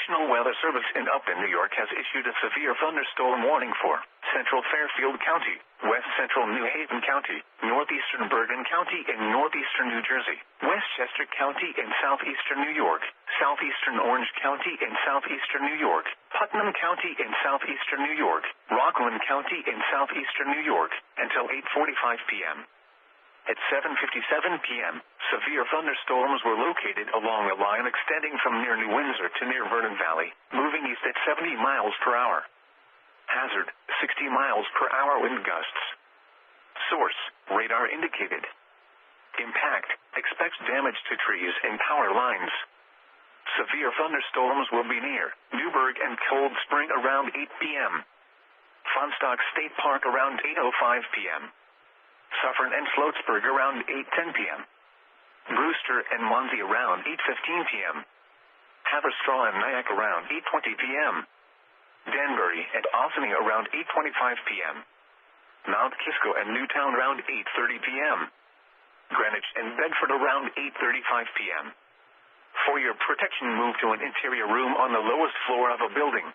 National Weather Service in Upton, New York has issued a severe thunderstorm warning for central Fairfield County, west central New Haven County, northeastern Bergen County and northeastern New Jersey, Westchester County and southeastern New York, southeastern Orange County and southeastern New York, Putnam County and southeastern New York, Rockland County and southeastern New York, until 8:45 p.m. At 7:57 p.m., severe thunderstorms were located along a line extending from near New Windsor to near Vernon Valley, moving east at 70 miles per hour. Hazard, 60 miles per hour wind gusts. Source, radar indicated. Impact, expects damage to trees and power lines. Severe thunderstorms will be near Newburgh and Cold Spring around 8 p.m. Fonstock State Park around 8:05 p.m. Suffern and Sloatsburg around 8:10 p.m. Brewster and Monsey around 8:15 p.m. Haverstraw and Nyack around 8:20 p.m. Danbury and Ossany around 8:25 p.m. Mount Kisco and Newtown around 8:30 p.m. Greenwich and Bedford around 8:35 p.m. For your protection, move to an interior room on the lowest floor of a building.